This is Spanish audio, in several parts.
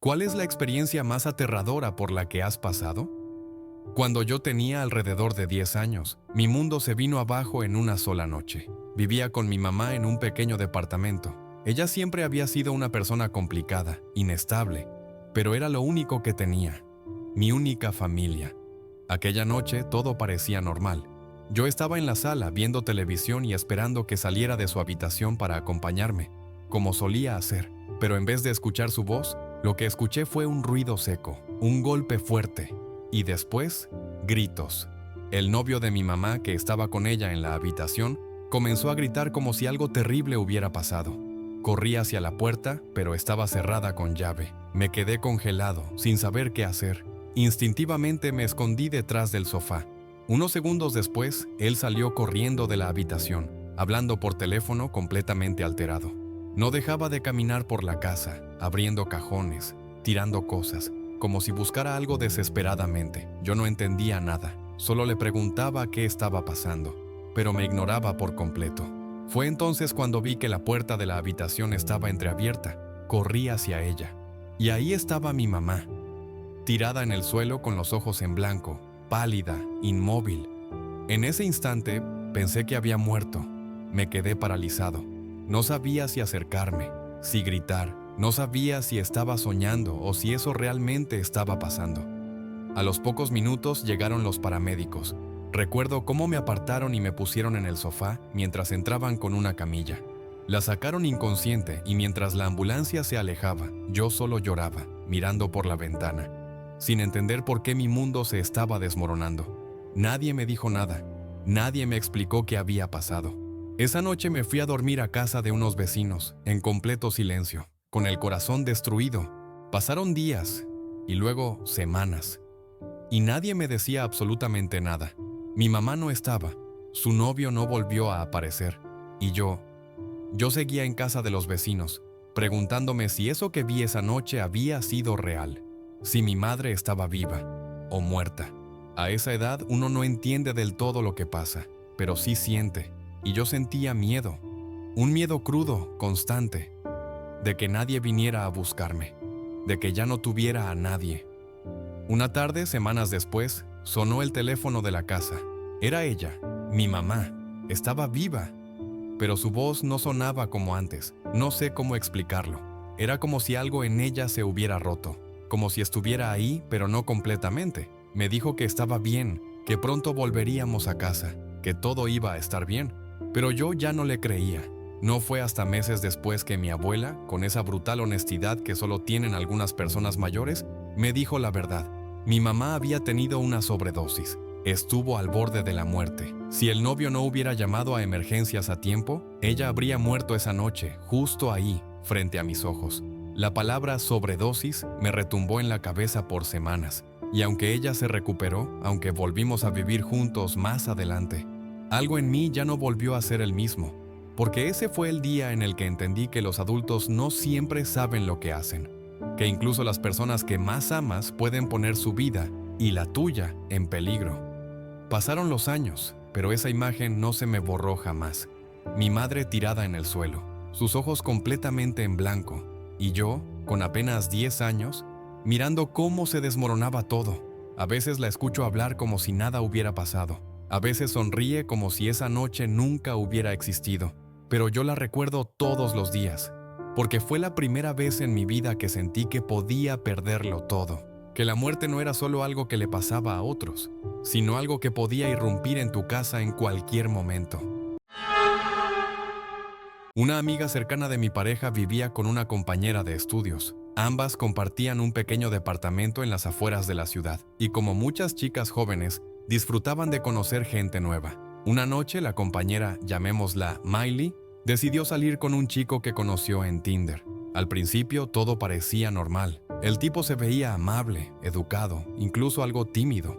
¿Cuál es la experiencia más aterradora por la que has pasado? Cuando yo tenía alrededor de 10 años, mi mundo se vino abajo en una sola noche. Vivía con mi mamá en un pequeño departamento. Ella siempre había sido una persona complicada, inestable, pero era lo único que tenía, mi única familia. Aquella noche todo parecía normal. Yo estaba en la sala viendo televisión y esperando que saliera de su habitación para acompañarme, como solía hacer, pero en vez de escuchar su voz, lo que escuché fue un ruido seco, un golpe fuerte, y después, gritos. El novio de mi mamá, que estaba con ella en la habitación, comenzó a gritar como si algo terrible hubiera pasado. Corrí hacia la puerta, pero estaba cerrada con llave. Me quedé congelado, sin saber qué hacer. Instintivamente me escondí detrás del sofá. Unos segundos después, él salió corriendo de la habitación, hablando por teléfono completamente alterado. No dejaba de caminar por la casa, abriendo cajones, tirando cosas, como si buscara algo desesperadamente. Yo no entendía nada, solo le preguntaba qué estaba pasando, pero me ignoraba por completo. Fue entonces cuando vi que la puerta de la habitación estaba entreabierta. Corrí hacia ella, y ahí estaba mi mamá, tirada en el suelo con los ojos en blanco, pálida, inmóvil. En ese instante pensé que había muerto. Me quedé paralizado. No sabía si acercarme, si gritar. No sabía si estaba soñando o si eso realmente estaba pasando. A los pocos minutos llegaron los paramédicos. Recuerdo cómo me apartaron y me pusieron en el sofá mientras entraban con una camilla. La sacaron inconsciente y mientras la ambulancia se alejaba, yo solo lloraba, mirando por la ventana, sin entender por qué mi mundo se estaba desmoronando. Nadie me dijo nada. Nadie me explicó qué había pasado. Esa noche me fui a dormir a casa de unos vecinos, en completo silencio, con el corazón destruido. Pasaron días, y luego semanas, y nadie me decía absolutamente nada. Mi mamá no estaba, su novio no volvió a aparecer, y yo seguía en casa de los vecinos, preguntándome si eso que vi esa noche había sido real, si mi madre estaba viva o muerta. A esa edad uno no entiende del todo lo que pasa, pero sí siente, y yo sentía miedo, un miedo crudo, constante, de que nadie viniera a buscarme, de que ya no tuviera a nadie. Una tarde, semanas después, sonó el teléfono de la casa. Era ella, mi mamá. Estaba viva, pero su voz no sonaba como antes. No sé cómo explicarlo. Era como si algo en ella se hubiera roto, como si estuviera ahí, pero no completamente. Me dijo que estaba bien, que pronto volveríamos a casa, que todo iba a estar bien, pero yo ya no le creía. No fue hasta meses después que mi abuela, con esa brutal honestidad que solo tienen algunas personas mayores, me dijo la verdad. Mi mamá había tenido una sobredosis. Estuvo al borde de la muerte. Si el novio no hubiera llamado a emergencias a tiempo, ella habría muerto esa noche, justo ahí, frente a mis ojos. La palabra sobredosis me retumbó en la cabeza por semanas, y aunque ella se recuperó, aunque volvimos a vivir juntos más adelante, algo en mí ya no volvió a ser el mismo, porque ese fue el día en el que entendí que los adultos no siempre saben lo que hacen, que incluso las personas que más amas pueden poner su vida y la tuya en peligro. Pasaron los años, pero esa imagen no se me borró jamás. Mi madre tirada en el suelo, sus ojos completamente en blanco, y yo, con apenas 10 años, mirando cómo se desmoronaba todo. A veces la escucho hablar como si nada hubiera pasado. A veces sonríe como si esa noche nunca hubiera existido. Pero yo la recuerdo todos los días, porque fue la primera vez en mi vida que sentí que podía perderlo todo. Que la muerte no era solo algo que le pasaba a otros, sino algo que podía irrumpir en tu casa en cualquier momento. Una amiga cercana de mi pareja vivía con una compañera de estudios. Ambas compartían un pequeño departamento en las afueras de la ciudad, y como muchas chicas jóvenes, disfrutaban de conocer gente nueva. Una noche la compañera, llamémosla Miley, decidió salir con un chico que conoció en Tinder. Al principio todo parecía normal. El tipo se veía amable, educado, incluso algo tímido.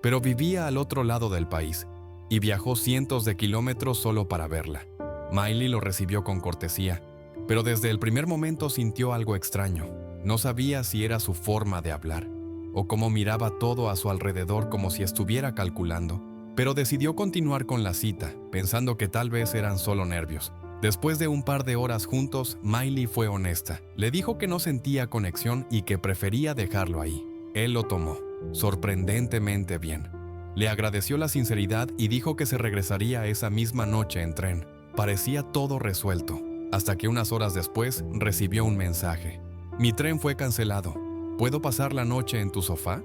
Pero vivía al otro lado del país y viajó cientos de kilómetros solo para verla. Miley lo recibió con cortesía, pero desde el primer momento sintió algo extraño. No sabía si era su forma de hablar o cómo miraba todo a su alrededor como si estuviera calculando, pero decidió continuar con la cita, pensando que tal vez eran solo nervios. Después de un par de horas juntos, Miley fue honesta. Le dijo que no sentía conexión y que prefería dejarlo ahí. Él lo tomó sorprendentemente bien. Le agradeció la sinceridad y dijo que se regresaría esa misma noche en tren. Parecía todo resuelto, hasta que unas horas después recibió un mensaje. Mi tren fue cancelado. ¿Puedo pasar la noche en tu sofá?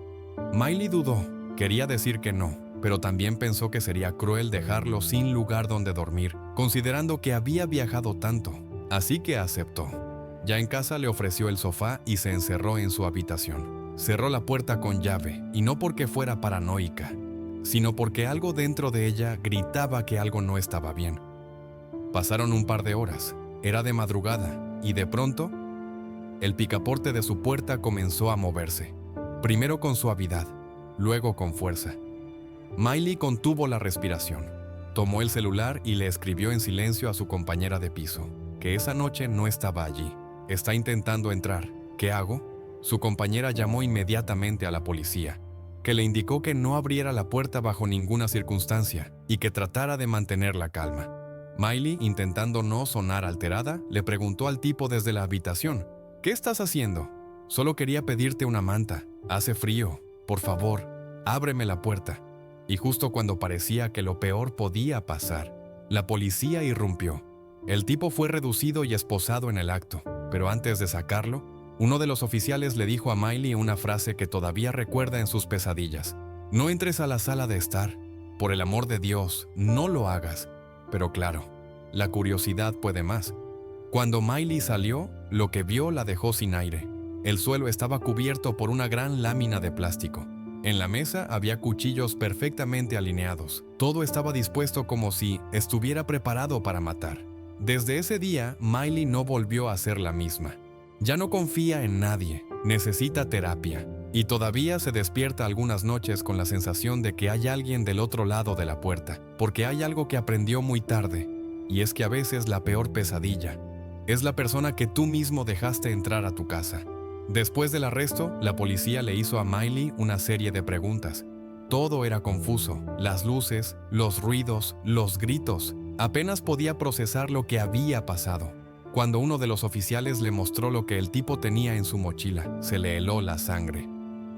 Miley dudó. Quería decir que no, pero también pensó que sería cruel dejarlo sin lugar donde dormir, considerando que había viajado tanto. Así que aceptó. Ya en casa le ofreció el sofá y se encerró en su habitación. Cerró la puerta con llave, y no porque fuera paranoica, sino porque algo dentro de ella gritaba que algo no estaba bien. Pasaron un par de horas. Era de madrugada, y de pronto, el picaporte de su puerta comenzó a moverse. Primero con suavidad, luego con fuerza. Miley contuvo la respiración. Tomó el celular y le escribió en silencio a su compañera de piso, que esa noche no estaba allí. Está intentando entrar. ¿Qué hago? Su compañera llamó inmediatamente a la policía, que le indicó que no abriera la puerta bajo ninguna circunstancia y que tratara de mantener la calma. Miley, intentando no sonar alterada, le preguntó al tipo desde la habitación: ¿Qué estás haciendo? Solo quería pedirte una manta. Hace frío. Por favor, ábreme la puerta. Y justo cuando parecía que lo peor podía pasar, la policía irrumpió. El tipo fue reducido y esposado en el acto, pero antes de sacarlo, uno de los oficiales le dijo a Miley una frase que todavía recuerda en sus pesadillas: no entres a la sala de estar. Por el amor de Dios, no lo hagas. Pero claro, la curiosidad puede más. Cuando Miley salió, lo que vio la dejó sin aire. El suelo estaba cubierto por una gran lámina de plástico. En la mesa había cuchillos perfectamente alineados. Todo estaba dispuesto como si estuviera preparado para matar. Desde ese día, Miley no volvió a ser la misma. Ya no confía en nadie, necesita terapia, y todavía se despierta algunas noches con la sensación de que hay alguien del otro lado de la puerta, porque hay algo que aprendió muy tarde, y es que a veces la peor pesadilla es la persona que tú mismo dejaste entrar a tu casa. Después del arresto, la policía le hizo a Miley una serie de preguntas. Todo era confuso, las luces, los ruidos, los gritos. Apenas podía procesar lo que había pasado. Cuando uno de los oficiales le mostró lo que el tipo tenía en su mochila, se le heló la sangre.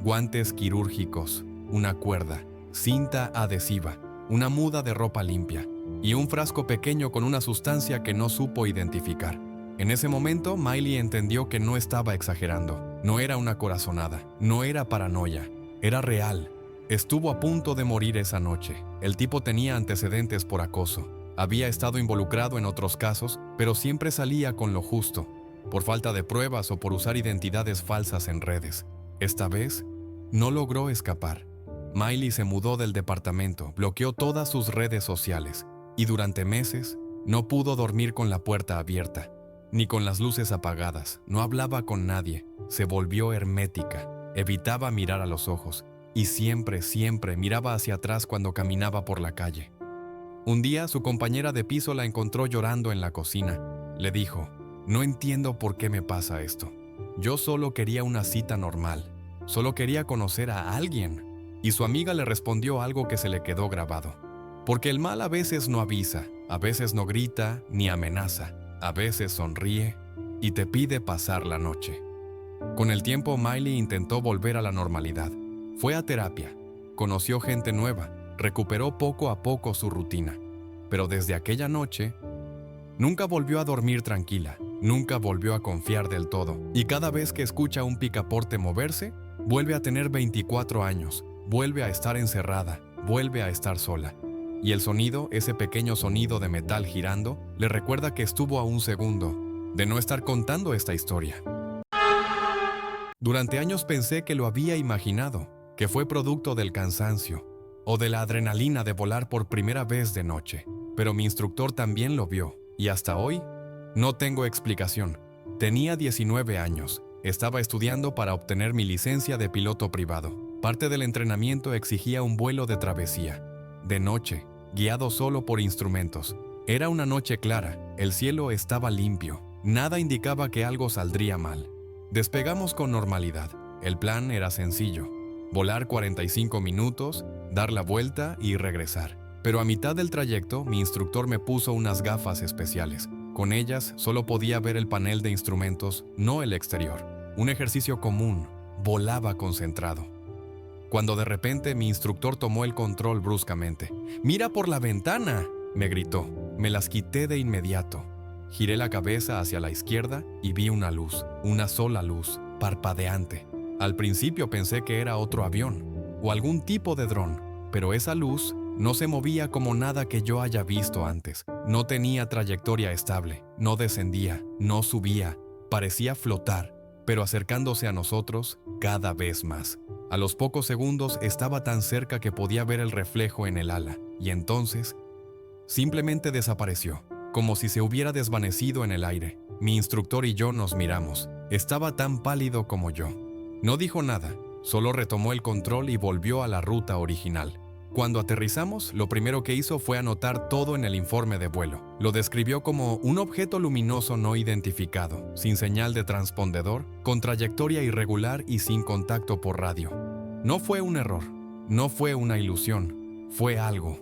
Guantes quirúrgicos, una cuerda, cinta adhesiva, una muda de ropa limpia y un frasco pequeño con una sustancia que no supo identificar. En ese momento, Miley entendió que no estaba exagerando. No era una corazonada, no era paranoia, era real. Estuvo a punto de morir esa noche. El tipo tenía antecedentes por acoso. Había estado involucrado en otros casos, pero siempre salía con lo justo, por falta de pruebas o por usar identidades falsas en redes. Esta vez, no logró escapar. Miley se mudó del departamento, bloqueó todas sus redes sociales, y durante meses no pudo dormir con la puerta abierta, ni con las luces apagadas. No hablaba con nadie, se volvió hermética, evitaba mirar a los ojos, y siempre miraba hacia atrás cuando caminaba por la calle. Un día, su compañera de piso la encontró llorando en la cocina. Le dijo: no entiendo por qué me pasa esto. Yo solo quería una cita normal. Solo quería conocer a alguien. Y su amiga le respondió algo que se le quedó grabado. Porque el mal a veces no avisa, a veces no grita ni amenaza, a veces sonríe y te pide pasar la noche. Con el tiempo, Miley intentó volver a la normalidad. Fue a terapia, conoció gente nueva, recuperó poco a poco su rutina, pero desde aquella noche, nunca volvió a dormir tranquila, nunca volvió a confiar del todo, y cada vez que escucha un picaporte moverse, vuelve a tener 24 años, vuelve a estar encerrada, vuelve a estar sola. Y el sonido, ese pequeño sonido de metal girando, le recuerda que estuvo a un segundo de no estar contando esta historia. Durante años pensé que lo había imaginado, que fue producto del cansancio, o de la adrenalina de volar por primera vez de noche. Pero mi instructor también lo vio, y hasta hoy no tengo explicación. Tenía 19 años, estaba estudiando para obtener mi licencia de piloto privado. Parte del entrenamiento exigía un vuelo de travesía, de noche, guiado solo por instrumentos. Era una noche clara, el cielo estaba limpio, nada indicaba que algo saldría mal. Despegamos con normalidad. El plan era sencillo: volar 45 minutos, dar la vuelta y regresar. Pero a mitad del trayecto, mi instructor me puso unas gafas especiales. Con ellas solo podía ver el panel de instrumentos, no el exterior. Un ejercicio común, volaba concentrado. Cuando de repente mi instructor tomó el control bruscamente. ¡Mira por la ventana!, me gritó. Me las quité de inmediato. Giré la cabeza hacia la izquierda y vi una luz, una sola luz, parpadeante. Al principio pensé que era otro avión o algún tipo de dron, pero esa luz no se movía como nada que yo haya visto antes. No tenía trayectoria estable, no descendía, no subía, parecía flotar, pero acercándose a nosotros cada vez más. A los pocos segundos estaba tan cerca que podía ver el reflejo en el ala, y entonces simplemente desapareció, como si se hubiera desvanecido en el aire. Mi instructor y yo nos miramos. Estaba tan pálido como yo. No dijo nada, solo retomó el control y volvió a la ruta original. Cuando aterrizamos, lo primero que hizo fue anotar todo en el informe de vuelo. Lo describió como un objeto luminoso no identificado, sin señal de transpondedor, con trayectoria irregular y sin contacto por radio. No fue un error, no fue una ilusión, fue algo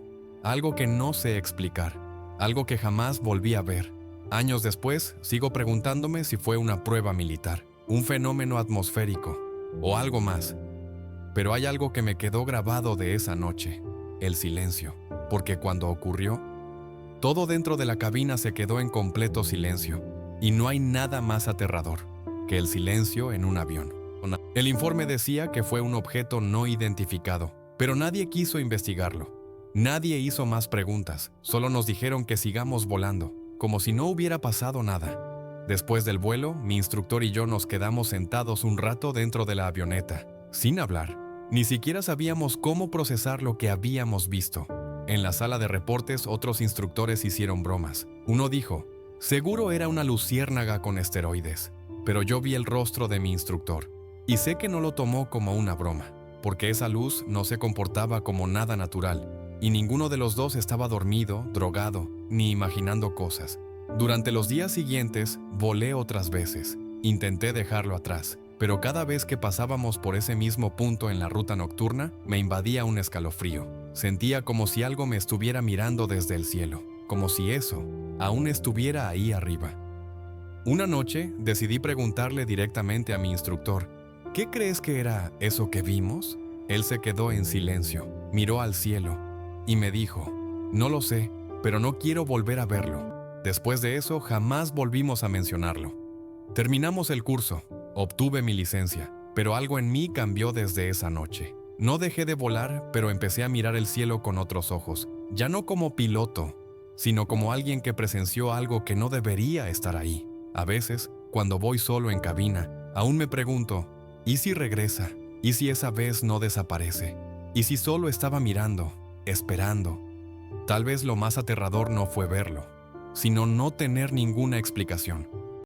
que no sé explicar, algo que jamás volví a ver. Años después, sigo preguntándome si fue una prueba militar, un fenómeno atmosférico o algo más. Pero hay algo que me quedó grabado de esa noche, el silencio, porque cuando ocurrió, todo dentro de la cabina se quedó en completo silencio, y no hay nada más aterrador que el silencio en un avión. El informe decía que fue un objeto no identificado, pero nadie quiso investigarlo. Nadie hizo más preguntas, solo nos dijeron que sigamos volando, como si no hubiera pasado nada. Después del vuelo, mi instructor y yo nos quedamos sentados un rato dentro de la avioneta, sin hablar. Ni siquiera sabíamos cómo procesar lo que habíamos visto. En la sala de reportes, otros instructores hicieron bromas. Uno dijo, seguro era una luciérnaga con esteroides. Pero yo vi el rostro de mi instructor, y sé que no lo tomó como una broma, porque esa luz no se comportaba como nada natural, y ninguno de los dos estaba dormido, drogado, ni imaginando cosas. Durante los días siguientes, volé otras veces. Intenté dejarlo atrás, pero cada vez que pasábamos por ese mismo punto en la ruta nocturna, me invadía un escalofrío. Sentía como si algo me estuviera mirando desde el cielo, como si eso aún estuviera ahí arriba. Una noche, decidí preguntarle directamente a mi instructor, ¿qué crees que era eso que vimos? Él se quedó en silencio, miró al cielo y me dijo, no lo sé, pero no quiero volver a verlo. Después de eso, jamás volvimos a mencionarlo. Terminamos el curso, obtuve mi licencia, pero algo en mí cambió desde esa noche. No dejé de volar, pero empecé a mirar el cielo con otros ojos, ya no como piloto, sino como alguien que presenció algo que no debería estar ahí. A veces, cuando voy solo en cabina, aún me pregunto, ¿y si regresa? ¿Y si esa vez no desaparece? ¿Y si solo estaba mirando, esperando? Tal vez lo más aterrador no fue verlo, sino no tener ninguna explicación.